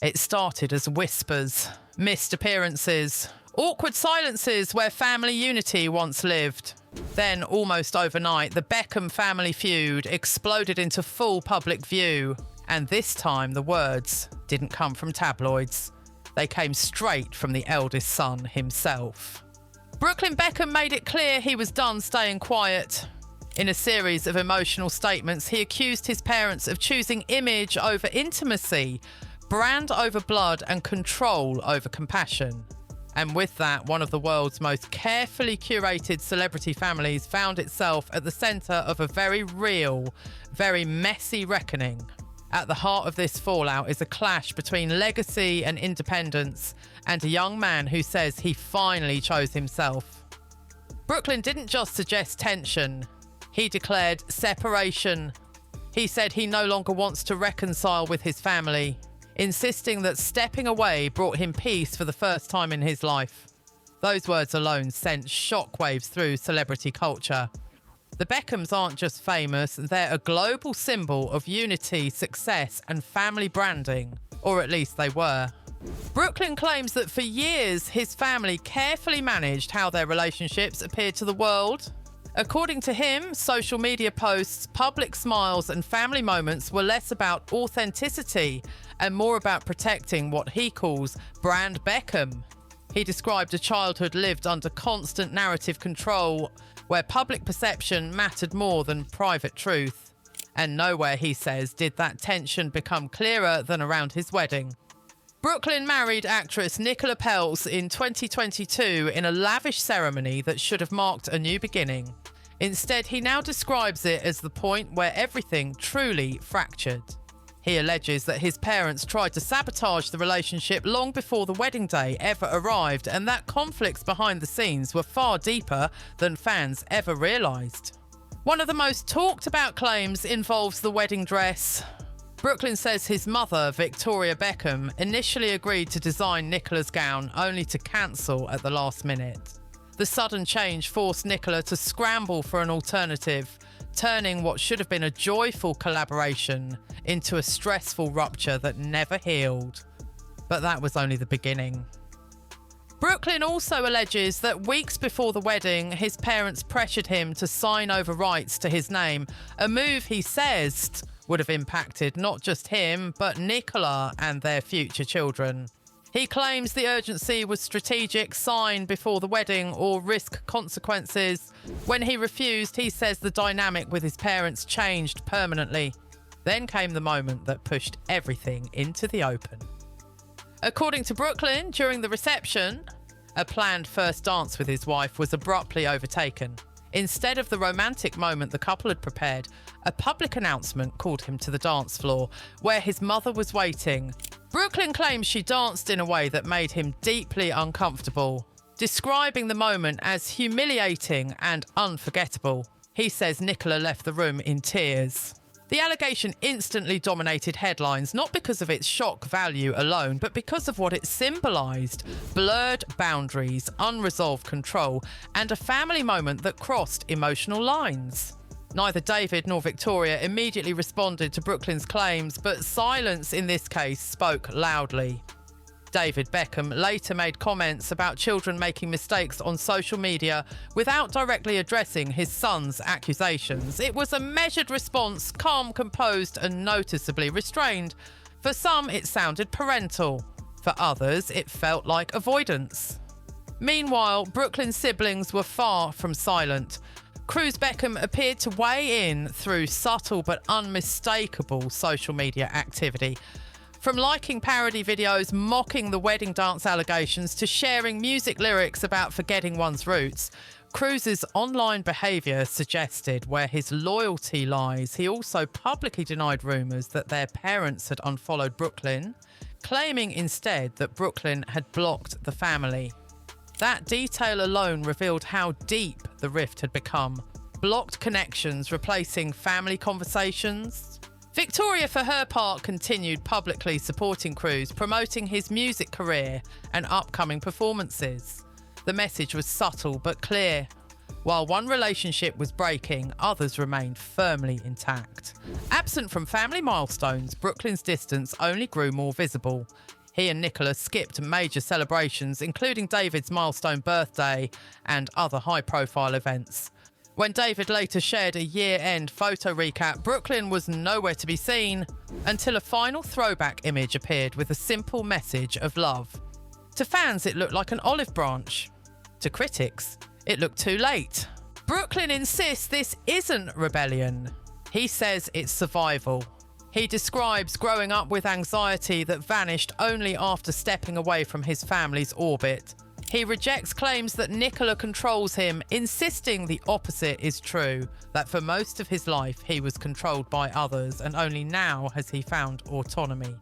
It started as whispers, missed appearances, awkward silences where family unity once lived. Then, almost overnight, the Beckham family feud exploded into full public view. And this time, the words didn't come from tabloids. They came straight from the eldest son himself. Brooklyn Beckham made it clear he was done staying quiet. In a series of emotional statements, he accused his parents of choosing image over intimacy, brand over blood, and control over compassion. And with that, one of the world's most carefully curated celebrity families found itself at the centre of a very real, very messy reckoning. At the heart of this fallout is a clash between legacy and independence, and a young man who says he finally chose himself. Brooklyn didn't just suggest tension, he declared separation. He said he no longer wants to reconcile with his family, insisting that stepping away brought him peace for the first time in his life. Those words alone sent shockwaves through celebrity culture. The Beckhams aren't just famous, they're a global symbol of unity, success, and family branding. Or at least they were. Brooklyn claims that for years his family carefully managed how their relationships appeared to the world. According to him, social media posts, public smiles, and family moments were less about authenticity and more about protecting what he calls brand Beckham. He described a childhood lived under constant narrative control, where public perception mattered more than private truth. And nowhere, he says, did that tension become clearer than around his wedding. Brooklyn married actress Nicola Peltz in 2022 in a lavish ceremony that should have marked a new beginning. Instead, he now describes it as the point where everything truly fractured. He alleges that his parents tried to sabotage the relationship long before the wedding day ever arrived, and that conflicts behind the scenes were far deeper than fans ever realised. One of the most talked about claims involves the wedding dress. Brooklyn says his mother, Victoria Beckham, initially agreed to design Nicola's gown, only to cancel at the last minute. The sudden change forced Nicola to scramble for an alternative, turning what should have been a joyful collaboration into a stressful rupture that never healed. But that was only the beginning. Brooklyn also alleges that weeks before the wedding, his parents pressured him to sign over rights to his name, a move he says would have impacted not just him, but Nicola and their future children. He claims the urgency was strategic, sign before the wedding or risk consequences. When he refused, he says the dynamic with his parents changed permanently. Then came the moment that pushed everything into the open. According to Brooklyn, during the reception, a planned first dance with his wife was abruptly overtaken. Instead of the romantic moment the couple had prepared, a public announcement called him to the dance floor, where his mother was waiting. Brooklyn claims she danced in a way that made him deeply uncomfortable, describing the moment as humiliating and unforgettable. He says Nicola left the room in tears. The allegation instantly dominated headlines, not because of its shock value alone, but because of what it symbolised: blurred boundaries, unresolved control, and a family moment that crossed emotional lines. Neither David nor Victoria immediately responded to Brooklyn's claims, but silence in this case spoke loudly. David Beckham later made comments about children making mistakes on social media without directly addressing his son's accusations. It was a measured response, calm, composed, and noticeably restrained. For some, it sounded parental. For others, it felt like avoidance. Meanwhile, Brooklyn's siblings were far from silent. Cruz Beckham appeared to weigh in through subtle but unmistakable social media activity. From liking parody videos mocking the wedding dance allegations to sharing music lyrics about forgetting one's roots, Cruz's online behaviour suggested where his loyalty lies. He also publicly denied rumours that their parents had unfollowed Brooklyn, claiming instead that Brooklyn had blocked the family. That detail alone revealed how deep the rift had become. Blocked connections replacing family conversations. Victoria, for her part, continued publicly supporting Cruz, promoting his music career and upcoming performances. The message was subtle but clear. While one relationship was breaking, others remained firmly intact. Absent from family milestones, Brooklyn's distance only grew more visible. He and Nicola skipped major celebrations, including David's milestone birthday and other high-profile events. When David later shared a year-end photo recap, Brooklyn was nowhere to be seen until a final throwback image appeared with a simple message of love. To fans, it looked like an olive branch. To critics, it looked too late. Brooklyn insists this isn't rebellion. He says it's survival. He describes growing up with anxiety that vanished only after stepping away from his family's orbit. He rejects claims that Nicola controls him, insisting the opposite is true, that for most of his life he was controlled by others and only now has he found autonomy.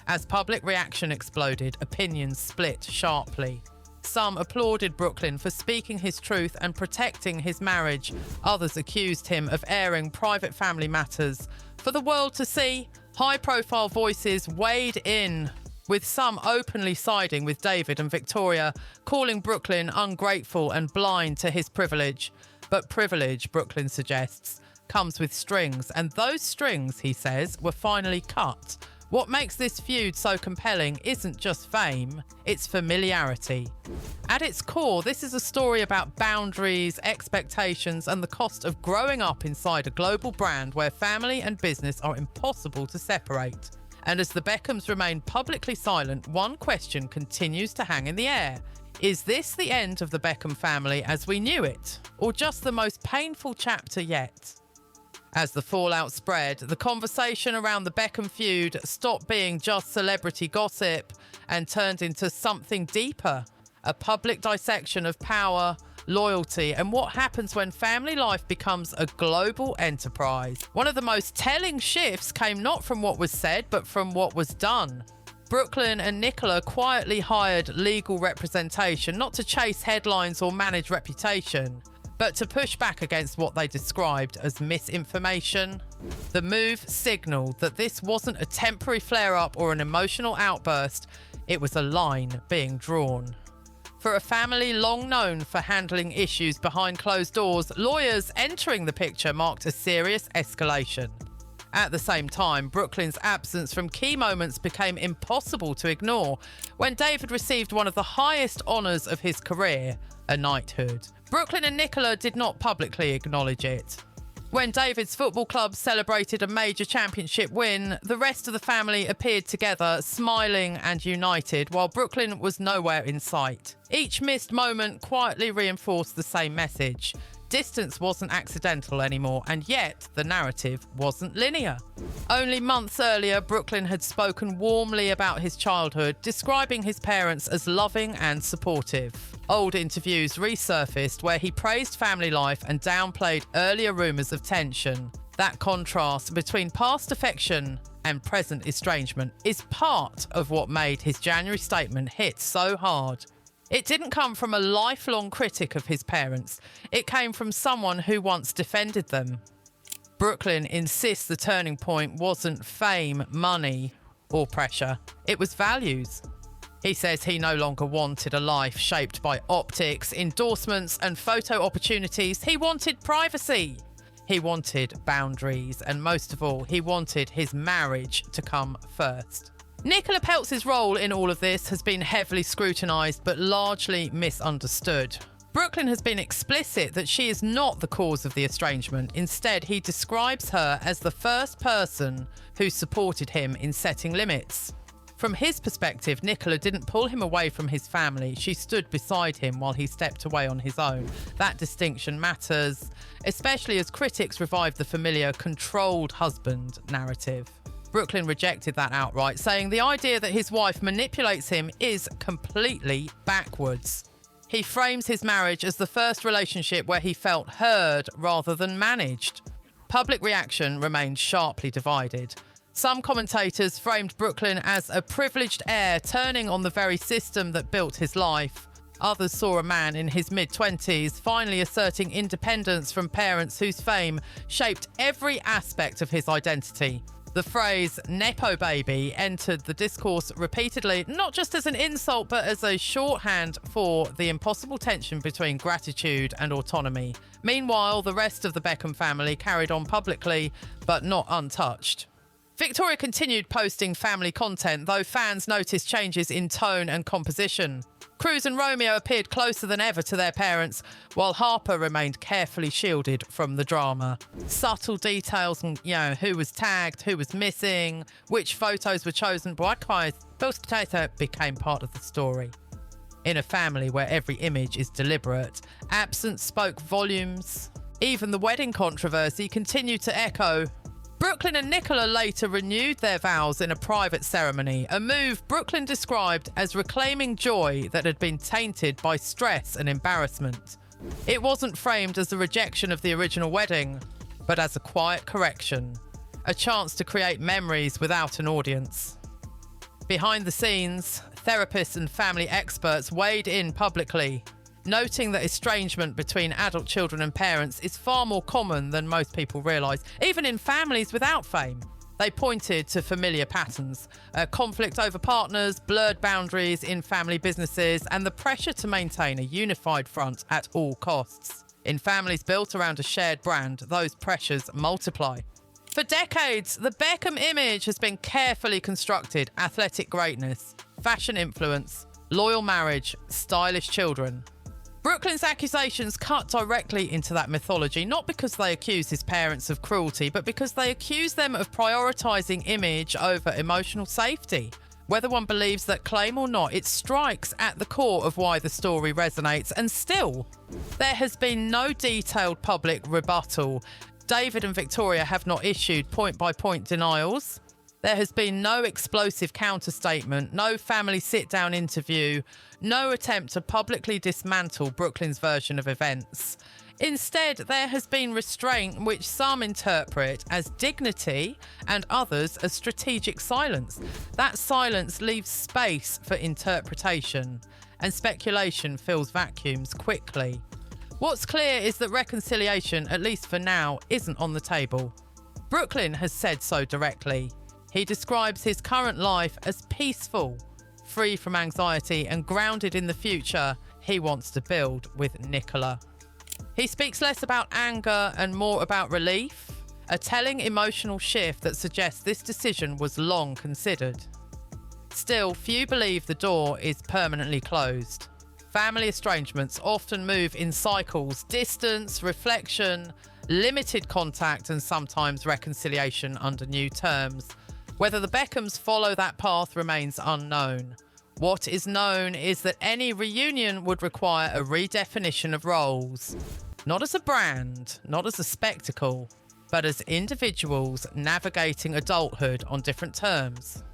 As public reaction exploded, opinions split sharply. Some applauded Brooklyn for speaking his truth and protecting his marriage. Others accused him of airing private family matters for the world to see. High-profile voices weighed in, with some openly siding with David and Victoria, calling Brooklyn ungrateful and blind to his privilege. But privilege, Brooklyn suggests, comes with strings, and those strings, he says, were finally cut. What makes this feud so compelling isn't just fame, it's familiarity. At its core, this is a story about boundaries, expectations, and the cost of growing up inside a global brand where family and business are impossible to separate. And as the Beckhams remain publicly silent, one question continues to hang in the air. Is this the end of the Beckham family as we knew it, or just the most painful chapter yet? As the fallout spread, the conversation around the Beckham feud stopped being just celebrity gossip and turned into something deeper, a public dissection of power, loyalty, and what happens when family life becomes a global enterprise. One of the most telling shifts came not from what was said, but from what was done. Brooklyn and Nicola quietly hired legal representation, not to chase headlines or manage reputation, but to push back against what they described as misinformation. The move signalled that this wasn't a temporary flare-up or an emotional outburst, it was a line being drawn. For a family long known for handling issues behind closed doors, lawyers entering the picture marked a serious escalation. At the same time, Brooklyn's absence from key moments became impossible to ignore when David received one of the highest honours of his career, a knighthood. Brooklyn and Nicola did not publicly acknowledge it. When David's football club celebrated a major championship win, the rest of the family appeared together, smiling and united, while Brooklyn was nowhere in sight. Each missed moment quietly reinforced the same message. Distance wasn't accidental anymore, and yet the narrative wasn't linear. Only months earlier, Brooklyn had spoken warmly about his childhood, describing his parents as loving and supportive. Old interviews resurfaced where he praised family life and downplayed earlier rumours of tension. That contrast between past affection and present estrangement is part of what made his January statement hit so hard. It didn't come from a lifelong critic of his parents. It came from someone who once defended them. Brooklyn insists the turning point wasn't fame, money, or pressure. It was values. He says he no longer wanted a life shaped by optics, endorsements, and photo opportunities. He wanted privacy. He wanted boundaries. And most of all, he wanted his marriage to come first. Nicola Peltz's role in all of this has been heavily scrutinised but largely misunderstood. Brooklyn has been explicit that she is not the cause of the estrangement. Instead, he describes her as the first person who supported him in setting limits. From his perspective, Nicola didn't pull him away from his family. She stood beside him while he stepped away on his own. That distinction matters, especially as critics revived the familiar controlled husband narrative. Brooklyn rejected that outright, saying the idea that his wife manipulates him is completely backwards. He frames his marriage as the first relationship where he felt heard rather than managed. Public reaction remained sharply divided. Some commentators framed Brooklyn as a privileged heir turning on the very system that built his life. Others saw a man in his mid-20s finally asserting independence from parents whose fame shaped every aspect of his identity. The phrase "nepo baby" entered the discourse repeatedly, not just as an insult, but as a shorthand for the impossible tension between gratitude and autonomy. Meanwhile, the rest of the Beckham family carried on publicly, but not untouched. Victoria continued posting family content, though fans noticed changes in tone and composition. Cruz and Romeo appeared closer than ever to their parents, while Harper remained carefully shielded from the drama. Subtle details on, who was tagged, who was missing, which photos were chosen by potato became part of the story. In a family where every image is deliberate, absence spoke volumes. Even the wedding controversy continued to echo. Brooklyn and Nicola later renewed their vows in a private ceremony, a move Brooklyn described as reclaiming joy that had been tainted by stress and embarrassment. It wasn't framed as a rejection of the original wedding, but as a quiet correction, a chance to create memories without an audience. Behind the scenes, therapists and family experts weighed in publicly, noting that estrangement between adult children and parents is far more common than most people realise, even in families without fame. They pointed to familiar patterns, conflict over partners, blurred boundaries in family businesses, and the pressure to maintain a unified front at all costs. In families built around a shared brand, those pressures multiply. For decades, the Beckham image has been carefully constructed: athletic greatness, fashion influence, loyal marriage, stylish children. Brooklyn's accusations cut directly into that mythology, not because they accuse his parents of cruelty, but because they accuse them of prioritising image over emotional safety. Whether one believes that claim or not, it strikes at the core of why the story resonates. And still, there has been no detailed public rebuttal. David and Victoria have not issued point-by-point denials. There has been no explosive counter-statement, no family sit-down interview, no attempt to publicly dismantle Brooklyn's version of events. Instead, there has been restraint, which some interpret as dignity and others as strategic silence. That silence leaves space for interpretation, and speculation fills vacuums quickly. What's clear is that reconciliation, at least for now, isn't on the table. Brooklyn has said so directly. He describes his current life as peaceful, free from anxiety, and grounded in the future he wants to build with Nicola. He speaks less about anger and more about relief, a telling emotional shift that suggests this decision was long considered. Still, few believe the door is permanently closed. Family estrangements often move in cycles: distance, reflection, limited contact, and sometimes reconciliation under new terms. Whether the Beckhams follow that path remains unknown. What is known is that any reunion would require a redefinition of roles. Not as a brand, not as a spectacle, but as individuals navigating adulthood on different terms.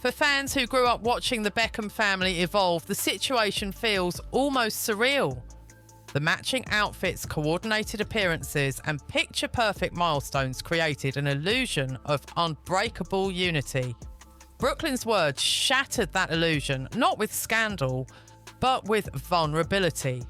For fans who grew up watching the Beckham family evolve, the situation feels almost surreal. The matching outfits, coordinated appearances, and picture-perfect milestones created an illusion of unbreakable unity. Brooklyn's words shattered that illusion, not with scandal, but with vulnerability.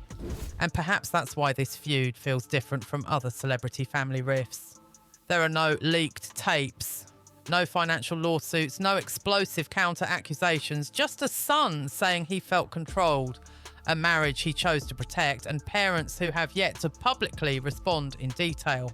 And perhaps that's why this feud feels different from other celebrity family rifts. There are no leaked tapes, no financial lawsuits, no explosive counter-accusations, just a son saying he felt controlled, a marriage he chose to protect, and parents who have yet to publicly respond in detail.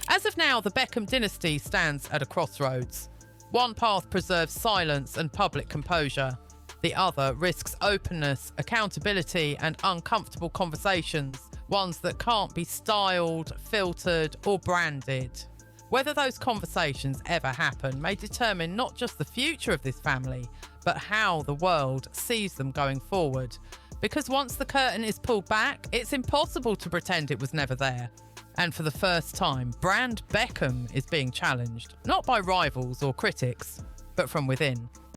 As of now, the Beckham dynasty stands at a crossroads. One path preserves silence and public composure. The other risks openness, accountability, and uncomfortable conversations, ones that can't be styled, filtered, or branded. Whether those conversations ever happen may determine not just the future of this family, but how the world sees them going forward. Because once the curtain is pulled back, it's impossible to pretend it was never there. And for the first time, brand Beckham is being challenged, not by rivals or critics, but from within.